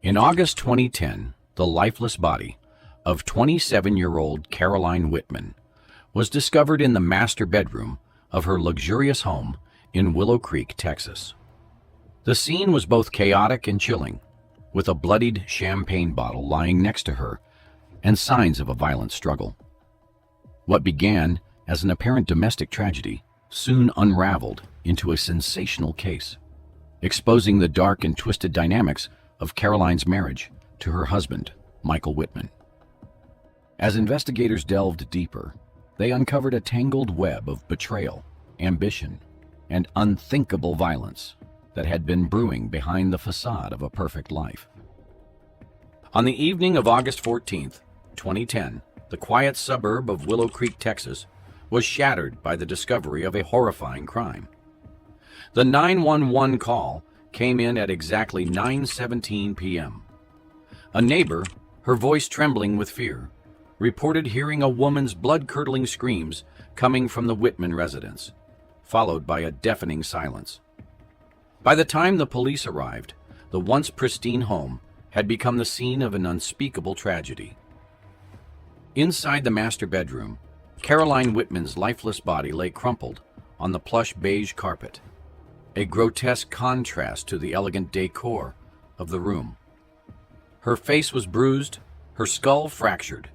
In August 2010, the lifeless body of 27-year-old Caroline Whitman was discovered in the master bedroom of her luxurious home in Willow Creek, Texas. The scene was both chaotic and chilling, with a bloodied champagne bottle lying next to her and signs of a violent struggle. What began as an apparent domestic tragedy soon unraveled into a sensational case, exposing the dark and twisted dynamics of Caroline's marriage to her husband, Michael Whitman. As investigators delved deeper, they uncovered a tangled web of betrayal, ambition, and unthinkable violence that had been brewing behind the facade of a perfect life. On the evening of August 14th, 2010, the quiet suburb of Willow Creek, Texas, was shattered by the discovery of a horrifying crime. The 911 call came in at exactly 9:17 p.m. A neighbor, her voice trembling with fear, reported hearing a woman's blood-curdling screams coming from the Whitman residence, followed by a deafening silence. By the time the police arrived, the once pristine home had become the scene of an unspeakable tragedy. Inside the master bedroom, Caroline Whitman's lifeless body lay crumpled on the plush beige carpet, a grotesque contrast to the elegant decor of the room. Her face was bruised, her skull fractured,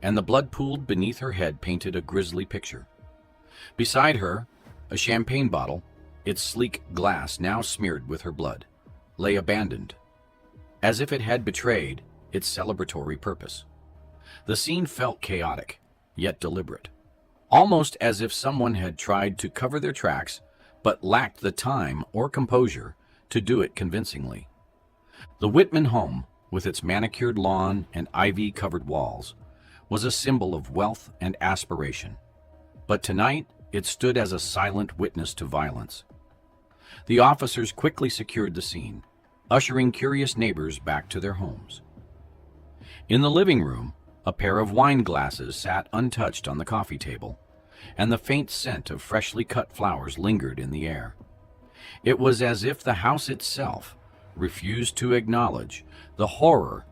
and the blood pooled beneath her head painted a grisly picture. Beside her, a champagne bottle, its sleek glass now smeared with her blood, lay abandoned, as if it had betrayed its celebratory purpose. The scene felt chaotic, yet deliberate, almost as if someone had tried to cover their tracks but lacked the time or composure to do it convincingly. The Whitman home, with its manicured lawn and ivy-covered walls, was a symbol of wealth and aspiration, but tonight it stood as a silent witness to violence. The officers quickly secured the scene, ushering curious neighbors back to their homes. In the living room, a pair of wine glasses sat untouched on the coffee table, and the faint scent of freshly cut flowers lingered in the air. It was as if the house itself refused to acknowledge the horror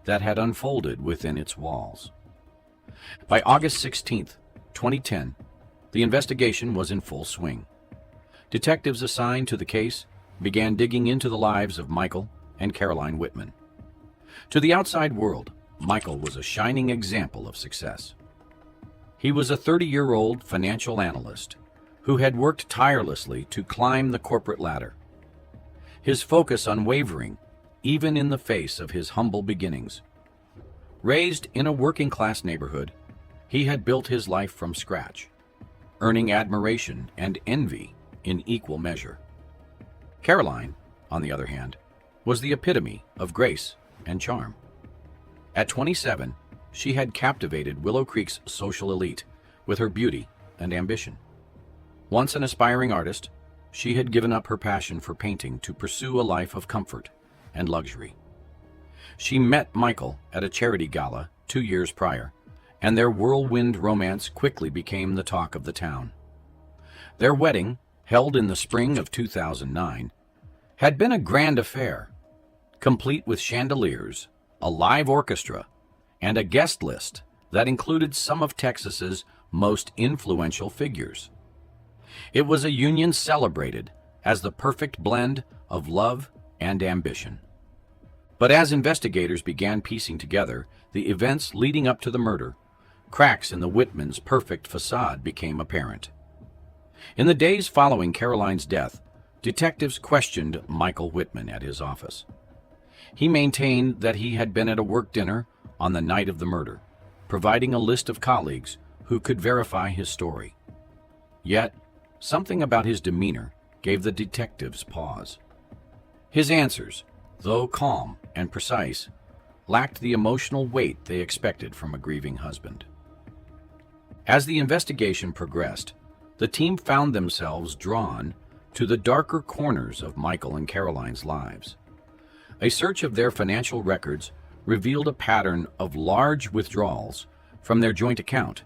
that had unfolded within its walls. By August 16th, 2010, the investigation was in full swing. Detectives assigned to the case began digging into the lives of Michael and Caroline Whitman. To the outside world, Michael was a shining example of success. He was a 30-year-old financial analyst who had worked tirelessly to climb the corporate ladder. His focus unwavering, even in the face of his humble beginnings. Raised in a working-class neighborhood, he had built his life from scratch, earning admiration and envy in equal measure. Caroline, on the other hand, was the epitome of grace and charm. At 27, she had captivated Willow Creek's social elite with her beauty and ambition. Once an aspiring artist, she had given up her passion for painting to pursue a life of comfort and luxury. She met Michael at a charity gala 2 years prior, and their whirlwind romance quickly became the talk of the town. Their wedding, held in the spring of 2009, had been a grand affair, complete with chandeliers, a live orchestra, and a guest list that included some of Texas's most influential figures. It was a union celebrated as the perfect blend of love and ambition. But as investigators began piecing together the events leading up to the murder, cracks in the Whitmans' perfect facade became apparent. In the days following Caroline's death, detectives questioned Michael Whitman at his office. He maintained that he had been at a work dinner on the night of the murder, providing a list of colleagues who could verify his story. Yet, something about his demeanor gave the detectives pause. His answers, though calm and precise, lacked the emotional weight they expected from a grieving husband. As the investigation progressed, the team found themselves drawn to the darker corners of Michael and Caroline's lives. A search of their financial records revealed a pattern of large withdrawals from their joint account,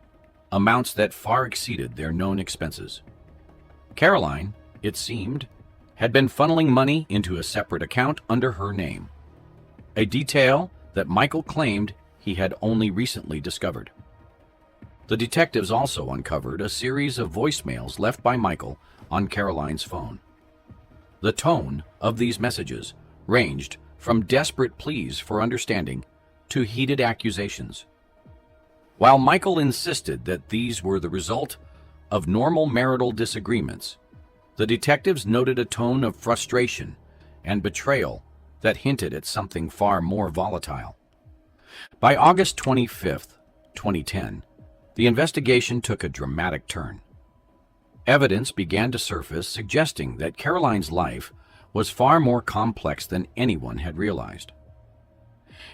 amounts that far exceeded their known expenses. Caroline, it seemed, had been funneling money into a separate account under her name. a detail that Michael claimed he had only recently discovered. The detectives also uncovered a series of voicemails left by Michael on Caroline's phone. The tone of these messages ranged from desperate pleas for understanding to heated accusations. While Michael insisted that these were the result of normal marital disagreements, the detectives noted a tone of frustration and betrayal that hinted at something far more volatile. By August 25, 2010, the investigation took a dramatic turn. Evidence began to surface suggesting that Caroline's life was far more complex than anyone had realized.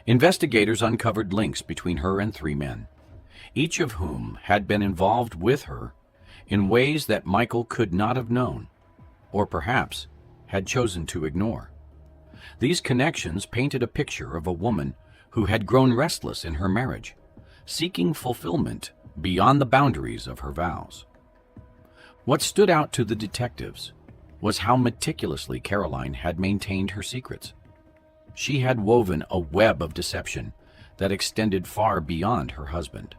Investigators uncovered links between her and 3 men, each of whom had been involved with her in ways that Michael could not have known, or perhaps had chosen to ignore. These connections painted a picture of a woman who had grown restless in her marriage, seeking fulfillment beyond the boundaries of her vows. What stood out to the detectives was how meticulously Caroline had maintained her secrets. She had woven a web of deception that extended far beyond her husband.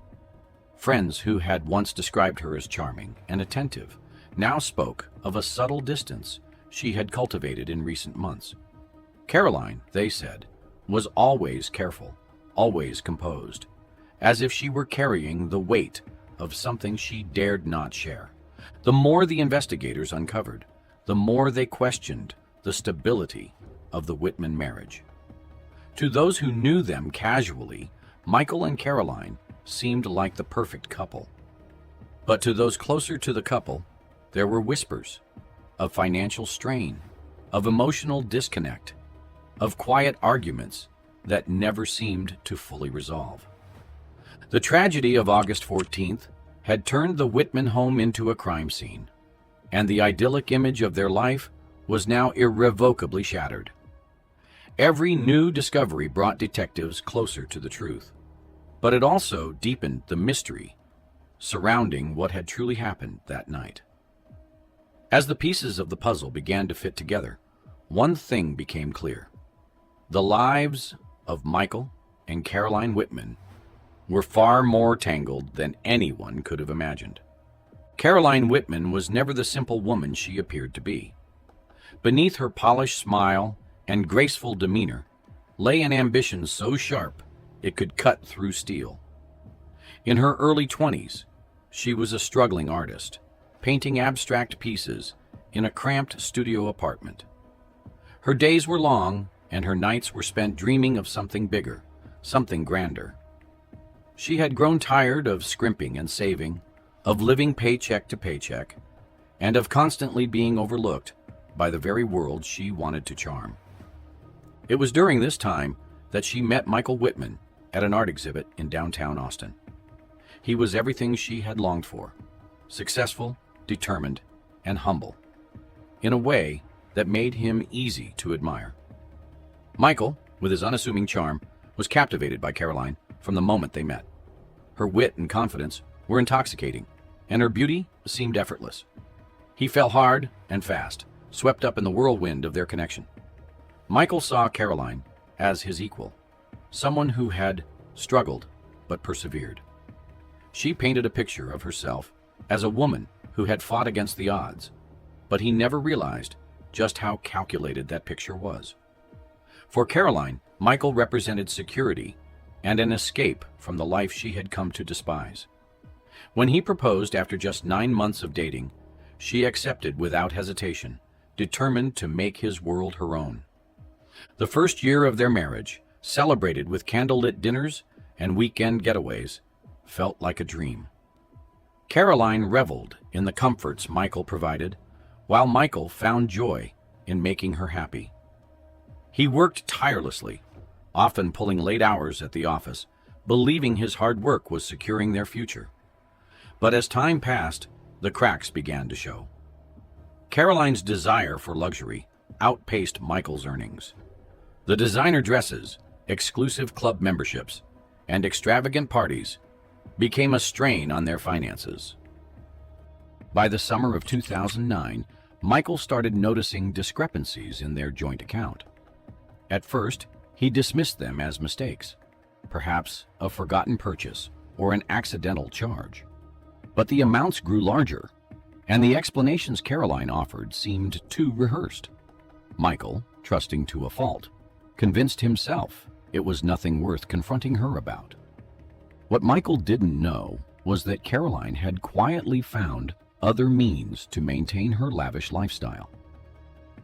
Friends who had once described her as charming and attentive now spoke of a subtle distance she had cultivated in recent months. Caroline, they said, was always careful, always composed, as if she were carrying the weight of something she dared not share. The more the investigators uncovered, the more they questioned the stability of the Whitman marriage. To those who knew them casually, Michael and Caroline seemed like the perfect couple. But to those closer to the couple, there were whispers of financial strain, of emotional disconnect, of quiet arguments that never seemed to fully resolve. The tragedy of August 14th had turned the Whitman home into a crime scene, and the idyllic image of their life was now irrevocably shattered. Every new discovery brought detectives closer to the truth, but it also deepened the mystery surrounding what had truly happened that night. As the pieces of the puzzle began to fit together, one thing became clear. The lives of Michael and Caroline Whitman were far more tangled than anyone could have imagined. Caroline Whitman was never the simple woman she appeared to be. Beneath her polished smile and graceful demeanor lay an ambition so sharp it could cut through steel. In her early 20s, she was a struggling artist, painting abstract pieces in a cramped studio apartment. Her days were long, and her nights were spent dreaming of something bigger, something grander. She had grown tired of scrimping and saving, of living paycheck to paycheck, and of constantly being overlooked by the very world she wanted to charm. It was during this time that she met Michael Whitman at an art exhibit in downtown Austin. He was everything she had longed for: successful, determined, and humble, in a way that made him easy to admire. Michael, with his unassuming charm, was captivated by Caroline from the moment they met. Her wit and confidence were intoxicating, and her beauty seemed effortless. He fell hard and fast, swept up in the whirlwind of their connection. Michael saw Caroline as his equal, someone who had struggled but persevered. She painted a picture of herself as a woman who had fought against the odds, but he never realized just how calculated that picture was. For Caroline, Michael represented security and an escape from the life she had come to despise. When he proposed after just 9 months of dating, she accepted without hesitation, determined to make his world her own. The first year of their marriage, celebrated with candlelit dinners and weekend getaways, felt like a dream. Caroline reveled in the comforts Michael provided, while Michael found joy in making her happy. He worked tirelessly, often pulling late hours at the office, believing his hard work was securing their future. But as time passed, the cracks began to show. Caroline's desire for luxury outpaced Michael's earnings. The designer dresses, exclusive club memberships, and extravagant parties became a strain on their finances. By the summer of 2009, Michael started noticing discrepancies in their joint account. At first, He dismissed them as mistakes, perhaps a forgotten purchase or an accidental charge. But the amounts grew larger, and the explanations Caroline offered seemed too rehearsed. Michael, trusting to a fault, convinced himself it was nothing worth confronting her about. What Michael didn't know was that Caroline had quietly found other means to maintain her lavish lifestyle.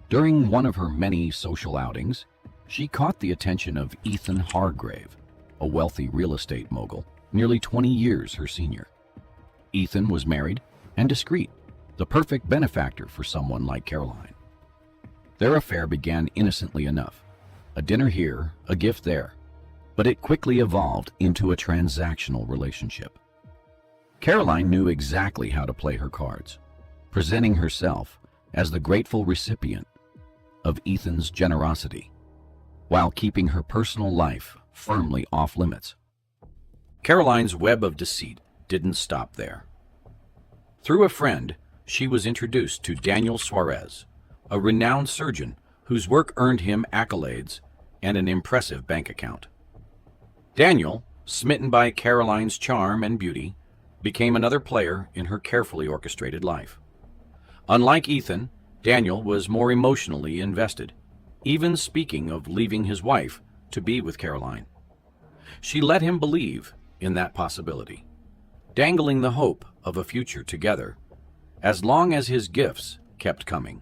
During one of her many social outings, she caught the attention of Ethan Hargrave, a wealthy real estate mogul, nearly 20 years her senior. Ethan was married and discreet, the perfect benefactor for someone like Caroline. Their affair began innocently enough, a dinner here, a gift there, but it quickly evolved into a transactional relationship. Caroline knew exactly how to play her cards, presenting herself as the grateful recipient of Ethan's generosity, while keeping her personal life firmly off limits. Caroline's web of deceit didn't stop there. Through a friend, she was introduced to Daniel Suarez, a renowned surgeon whose work earned him accolades and an impressive bank account. Daniel, smitten by Caroline's charm and beauty, became another player in her carefully orchestrated life. Unlike Ethan, Daniel was more emotionally invested, even speaking of leaving his wife to be with Caroline. She let him believe in that possibility, dangling the hope of a future together, as long as his gifts kept coming.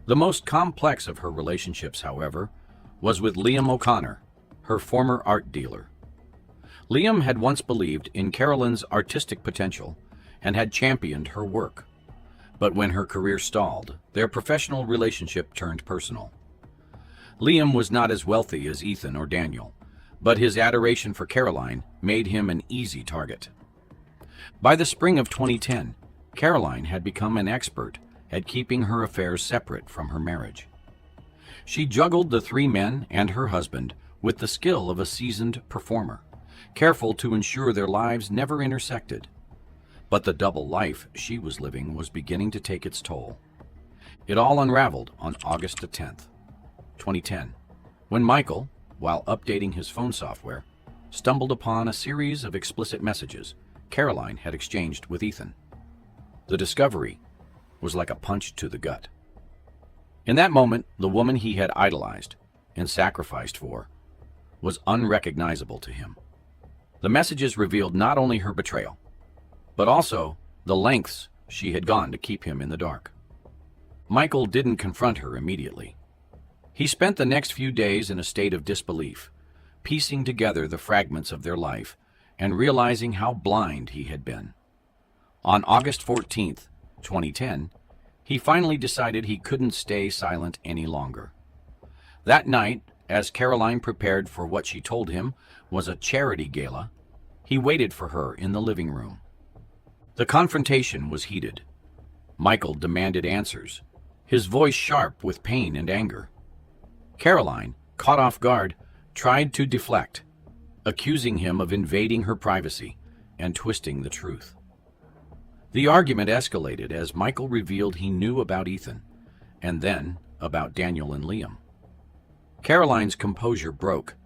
The most complex of her relationships, however, was with Liam O'Connor, her former art dealer. Liam had once believed in Caroline's artistic potential and had championed her work. But when her career stalled, their professional relationship turned personal. Liam was not as wealthy as Ethan or Daniel, but his adoration for Caroline made him an easy target. By the spring of 2010, Caroline had become an expert at keeping her affairs separate from her marriage. She juggled the three men and her husband with the skill of a seasoned performer, careful to ensure their lives never intersected. But the double life she was living was beginning to take its toll. It all unraveled on August 10th, 2010, when Michael, while updating his phone software, stumbled upon a series of explicit messages Caroline had exchanged with Ethan. The discovery was like a punch to the gut. In that moment, the woman he had idolized and sacrificed for was unrecognizable to him. The messages revealed not only her betrayal, but also the lengths she had gone to keep him in the dark. Michael didn't confront her immediately. He spent the next few days in a state of disbelief, piecing together the fragments of their life and realizing how blind he had been. On August 14th, 2010, he finally decided he couldn't stay silent any longer. That night, as Caroline prepared for what she told him was a charity gala, he waited for her in the living room. The confrontation was heated. Michael demanded answers, his voice sharp with pain and anger. Caroline, caught off guard, tried to deflect, accusing him of invading her privacy and twisting the truth. The argument escalated as Michael revealed he knew about Ethan, and then about Daniel and Liam. Caroline's composure broke,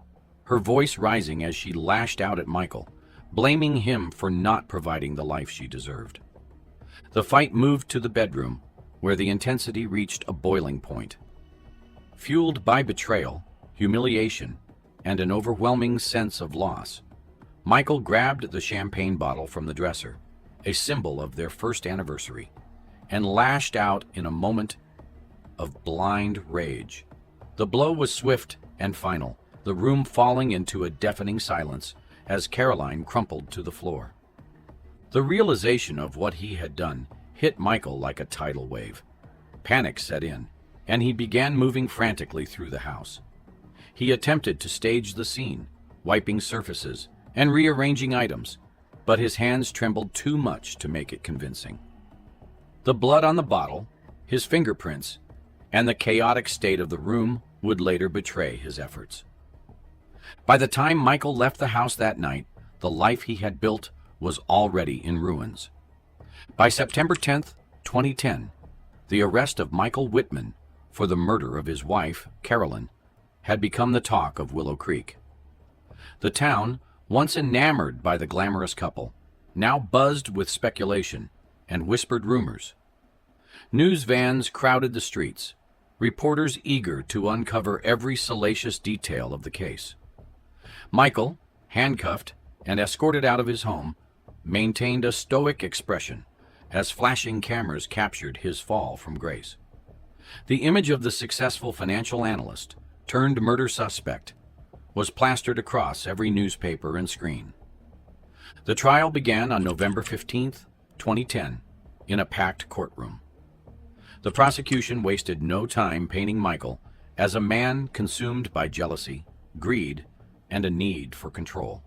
her voice rising as she lashed out at Michael, blaming him for not providing the life she deserved. The fight moved to the bedroom, where the intensity reached a boiling point. Fueled by betrayal, humiliation, and an overwhelming sense of loss, Michael grabbed the champagne bottle from the dresser, a symbol of their first anniversary, and lashed out in a moment of blind rage. The blow was swift and final, the room falling into a deafening silence as Caroline crumpled to the floor. The realization of what he had done hit Michael like a tidal wave. Panic set in, and he began moving frantically through the house. He attempted to stage the scene, wiping surfaces and rearranging items, but his hands trembled too much to make it convincing. The blood on the bottle, his fingerprints, and the chaotic state of the room would later betray his efforts. By the time Michael left the house that night, the life he had built was already in ruins. By September 10th, 2010, the arrest of Michael Whitman for the murder of his wife, Carolyn, had become the talk of Willow Creek. The town, once enamored by the glamorous couple, now buzzed with speculation and whispered rumors. News vans crowded the streets, reporters eager to uncover every salacious detail of the case. Michael, handcuffed and escorted out of his home, maintained a stoic expression as flashing cameras captured his fall from grace. The image of the successful financial analyst turned murder suspect was plastered across every newspaper and screen. The trial began on November 15, 2010, in a packed courtroom. The prosecution wasted no time painting Michael as a man consumed by jealousy, greed, and a need for control.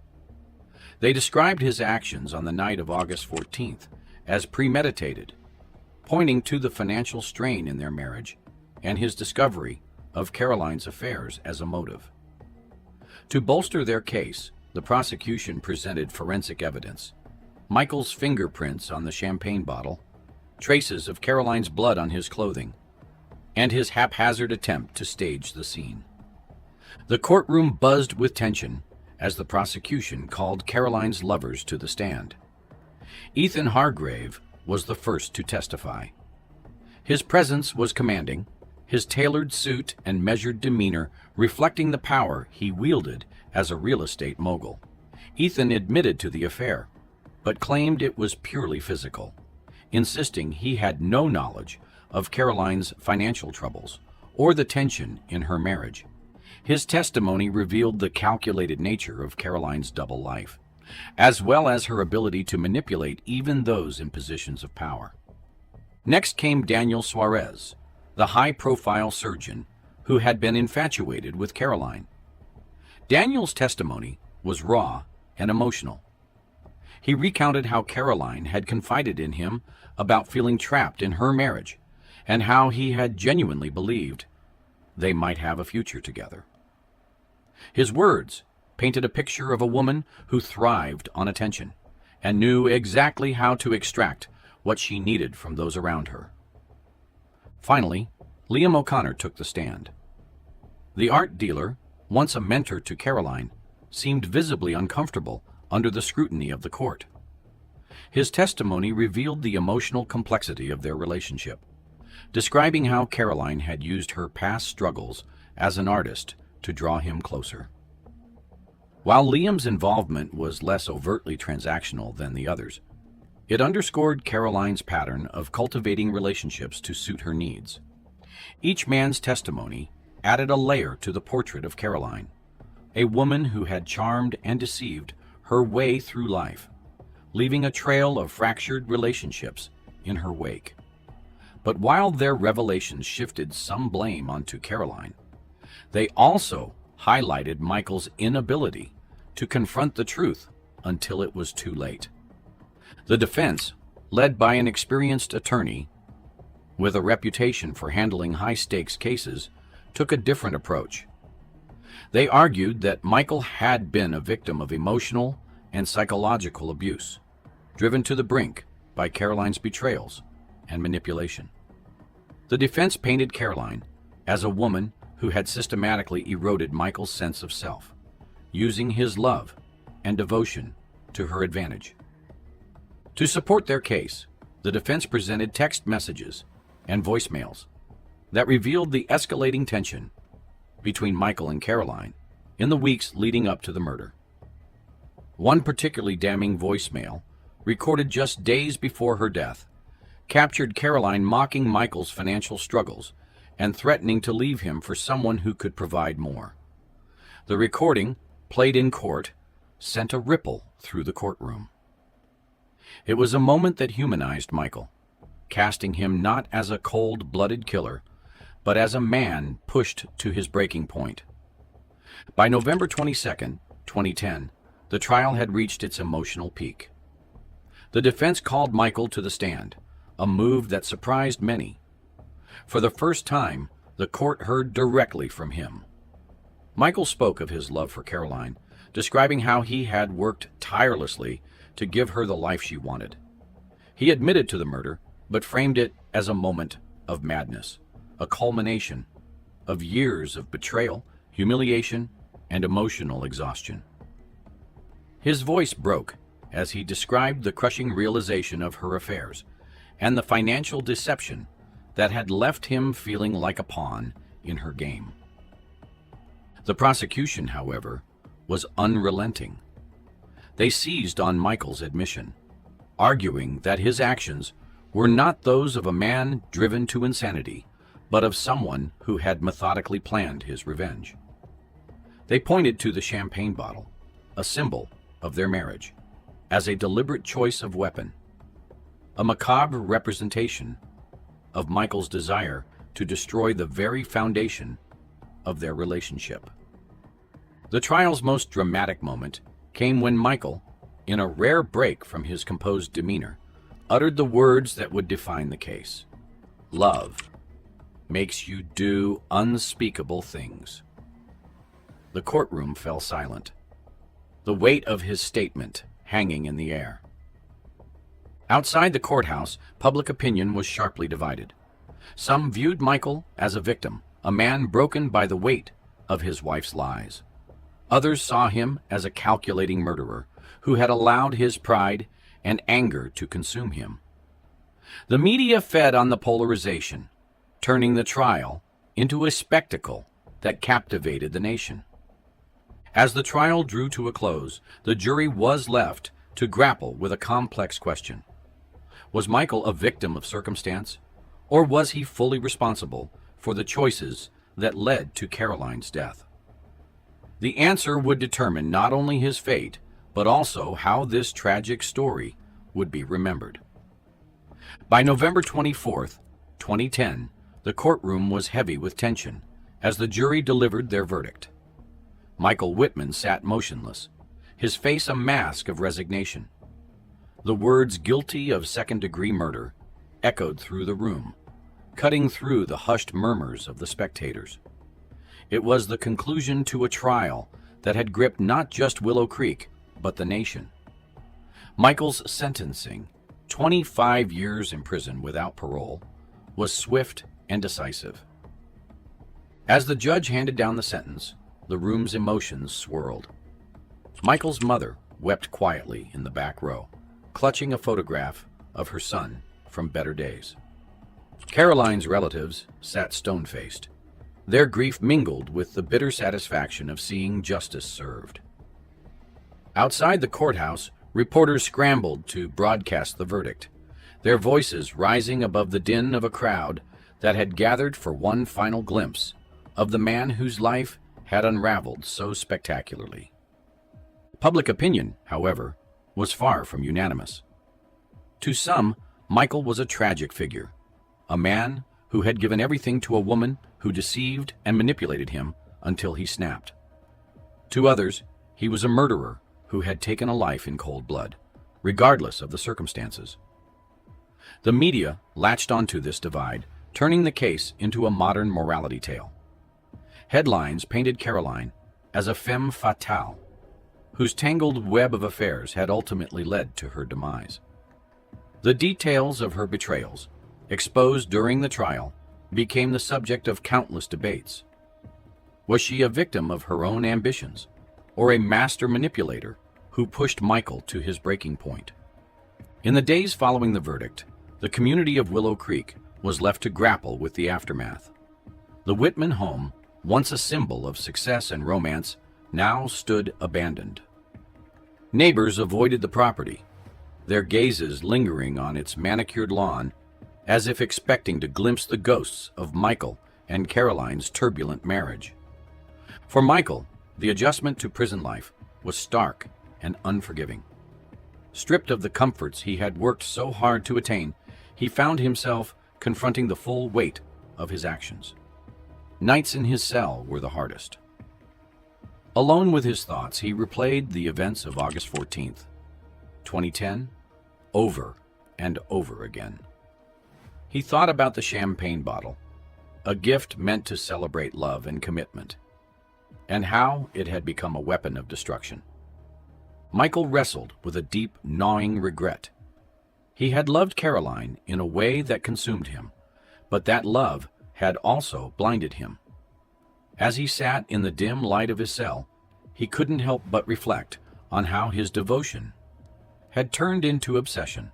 They described his actions on the night of August 14th as premeditated, pointing to the financial strain in their marriage and his discovery of Caroline's affairs as a motive. To bolster their case, the prosecution presented forensic evidence: Michael's fingerprints on the champagne bottle, traces of Caroline's blood on his clothing, and his haphazard attempt to stage the scene. The courtroom buzzed with tension as the prosecution called Caroline's lovers to the stand. Ethan Hargrave was the first to testify. His presence was commanding, his tailored suit and measured demeanor reflecting the power he wielded as a real estate mogul. Ethan admitted to the affair, but claimed it was purely physical, insisting he had no knowledge of Caroline's financial troubles or the tension in her marriage. His testimony revealed the calculated nature of Caroline's double life, as well as her ability to manipulate even those in positions of power. Next came Daniel Suarez, the high-profile surgeon who had been infatuated with Caroline. Daniel's testimony was raw and emotional. He recounted how Caroline had confided in him about feeling trapped in her marriage and how he had genuinely believed they might have a future together. His words painted a picture of a woman who thrived on attention and knew exactly how to extract what she needed from those around her. Finally, Liam O'Connor took the stand. The art dealer, once a mentor to Caroline, seemed visibly uncomfortable under the scrutiny of the court. His testimony revealed the emotional complexity of their relationship, describing how Caroline had used her past struggles as an artist to draw him closer. While Liam's involvement was less overtly transactional than the others, it underscored Caroline's pattern of cultivating relationships to suit her needs. Each man's testimony added a layer to the portrait of Caroline, a woman who had charmed and deceived her way through life, leaving a trail of fractured relationships in her wake. But while their revelations shifted some blame onto Caroline, they also highlighted Michael's inability to confront the truth until it was too late. The defense, led by an experienced attorney with a reputation for handling high-stakes cases, took a different approach. They argued that Michael had been a victim of emotional and psychological abuse, driven to the brink by Caroline's betrayals and manipulation. The defense painted Caroline as a woman who had systematically eroded Michael's sense of self, using his love and devotion to her advantage. To support their case, the defense presented text messages and voicemails that revealed the escalating tension between Michael and Caroline in the weeks leading up to the murder. One particularly damning voicemail, recorded just days before her death, captured Caroline mocking Michael's financial struggles and threatening to leave him for someone who could provide more. The recording, played in court, sent a ripple through the courtroom. It was a moment that humanized Michael, casting him not as a cold-blooded killer, but as a man pushed to his breaking point. By November 22, 2010, the trial had reached its emotional peak. The defense called Michael to the stand, a move that surprised many. For the first time, the court heard directly from him. Michael spoke of his love for Caroline, describing how he had worked tirelessly to give her the life she wanted. He admitted to the murder, but framed it as a moment of madness, a culmination of years of betrayal, humiliation, and emotional exhaustion. His voice broke as he described the crushing realization of her affairs and the financial deception that had left him feeling like a pawn in her game. The prosecution, however, was unrelenting. They seized on Michael's admission, arguing that his actions were not those of a man driven to insanity, but of someone who had methodically planned his revenge. They pointed to the champagne bottle, a symbol of their marriage, as a deliberate choice of weapon, a macabre representation of Michael's desire to destroy the very foundation of their relationship. The trial's most dramatic moment came when Michael, in a rare break from his composed demeanor, uttered the words that would define the case. "Love makes you do unspeakable things." The courtroom fell silent, the weight of his statement hanging in the air. Outside the courthouse, public opinion was sharply divided. Some viewed Michael as a victim, a man broken by the weight of his wife's lies. Others saw him as a calculating murderer who had allowed his pride and anger to consume him. The media fed on the polarization, turning the trial into a spectacle that captivated the nation. As the trial drew to a close, the jury was left to grapple with a complex question. Was Michael a victim of circumstance, or was he fully responsible for the choices that led to Caroline's death? The answer would determine not only his fate, but also how this tragic story would be remembered. By November 24th, 2010, the courtroom was heavy with tension as the jury delivered their verdict. Michael Whitman sat motionless, his face a mask of resignation. The words "guilty of second-degree murder" echoed through the room, cutting through the hushed murmurs of the spectators. It was the conclusion to a trial that had gripped not just Willow Creek, but the nation. Michael's sentencing, 25 years in prison without parole, was swift and decisive. As the judge handed down the sentence, the room's emotions swirled. Michael's mother wept quietly in the back row, clutching a photograph of her son from better days. Caroline's relatives sat stone-faced, their grief mingled with the bitter satisfaction of seeing justice served. Outside the courthouse, reporters scrambled to broadcast the verdict, their voices rising above the din of a crowd that had gathered for one final glimpse of the man whose life had unraveled so spectacularly. Public opinion, however, was far from unanimous. To some, Michael was a tragic figure, a man who had given everything to a woman who deceived and manipulated him until he snapped. To others, he was a murderer who had taken a life in cold blood, regardless of the circumstances. The media latched onto this divide, turning the case into a modern morality tale. Headlines painted Caroline as a femme fatale, whose tangled web of affairs had ultimately led to her demise. The details of her betrayals, exposed during the trial, became the subject of countless debates. Was she a victim of her own ambitions, or a master manipulator who pushed Michael to his breaking point? In the days following the verdict, the community of Willow Creek was left to grapple with the aftermath. The Whitman home, once a symbol of success and romance, now stood abandoned. Neighbors avoided the property, their gazes lingering on its manicured lawn, as if expecting to glimpse the ghosts of Michael and Caroline's turbulent marriage. For Michael, the adjustment to prison life was stark and unforgiving. Stripped of the comforts he had worked so hard to attain, he found himself confronting the full weight of his actions. Nights in his cell were the hardest. Alone with his thoughts, he replayed the events of August 14th, 2010, over and over again. He thought about the champagne bottle, a gift meant to celebrate love and commitment, and how it had become a weapon of destruction. Michael wrestled with a deep, gnawing regret. He had loved Caroline in a way that consumed him, but that love had also blinded him. As he sat in the dim light of his cell, he couldn't help but reflect on how his devotion had turned into obsession,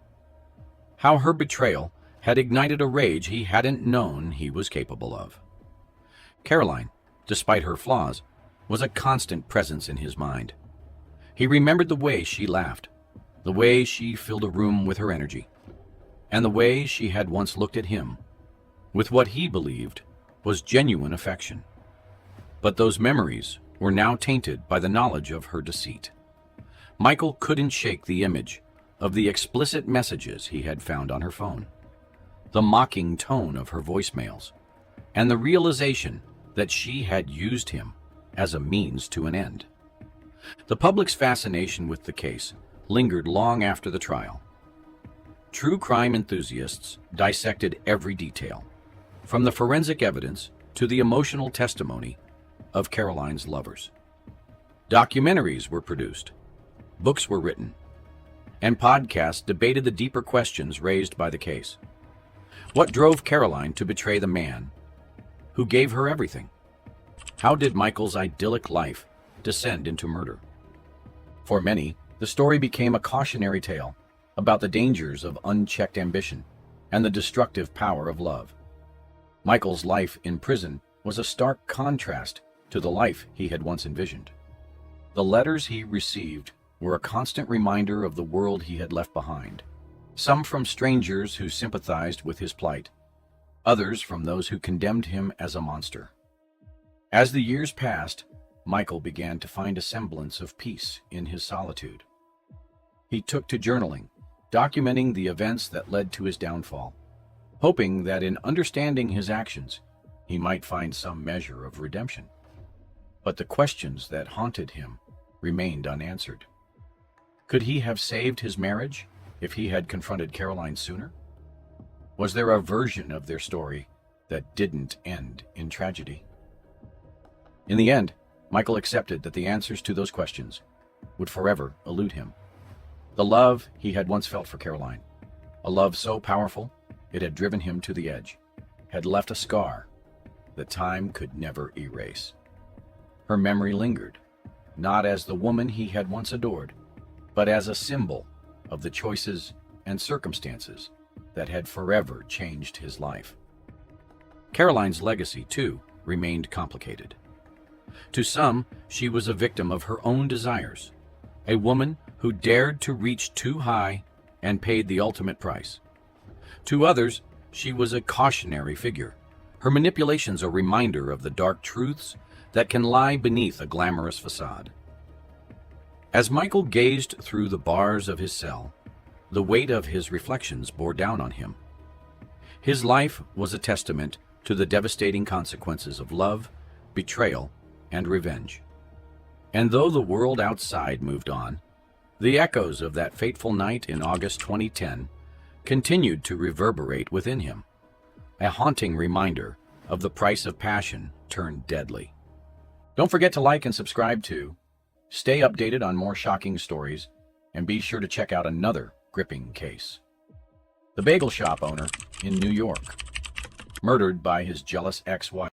how her betrayal had ignited a rage he hadn't known he was capable of. Caroline, despite her flaws, was a constant presence in his mind. He remembered the way she laughed, the way she filled a room with her energy, and the way she had once looked at him with what he believed was genuine affection. But those memories were now tainted by the knowledge of her deceit. Michael couldn't shake the image of the explicit messages he had found on her phone, the mocking tone of her voicemails, and the realization that she had used him as a means to an end. The public's fascination with the case lingered long after the trial. True crime enthusiasts dissected every detail, from the forensic evidence to the emotional testimony of Caroline's lovers. Documentaries were produced, books were written, and podcasts debated the deeper questions raised by the case. What drove Caroline to betray the man who gave her everything? How did Michael's idyllic life descend into murder? For many, the story became a cautionary tale about the dangers of unchecked ambition and the destructive power of love. Michael's life in prison was a stark contrast to the life he had once envisioned. The letters he received were a constant reminder of the world he had left behind, some from strangers who sympathized with his plight, others from those who condemned him as a monster. As the years passed, Michael began to find a semblance of peace in his solitude. He took to journaling, documenting the events that led to his downfall, hoping that in understanding his actions, he might find some measure of redemption. But the questions that haunted him remained unanswered. Could he have saved his marriage if he had confronted Caroline sooner? Was there a version of their story that didn't end in tragedy? In the end, Michael accepted that the answers to those questions would forever elude him. The love he had once felt for Caroline, a love so powerful it had driven him to the edge, had left a scar that time could never erase. Her memory lingered, not as the woman he had once adored, but as a symbol of the choices and circumstances that had forever changed his life. Caroline's legacy, too, remained complicated. To some, she was a victim of her own desires, a woman who dared to reach too high and paid the ultimate price. To others, she was a cautionary figure, her manipulations a reminder of the dark truths that can lie beneath a glamorous facade. As Michael gazed through the bars of his cell, the weight of his reflections bore down on him. His life was a testament to the devastating consequences of love, betrayal, and revenge. And though the world outside moved on, the echoes of that fateful night in August 2010 continued to reverberate within him, a haunting reminder of the price of passion turned deadly. Don't forget to like and subscribe to stay updated on more shocking stories, and be sure to check out another gripping case. The bagel shop owner in New York, murdered by his jealous ex-wife.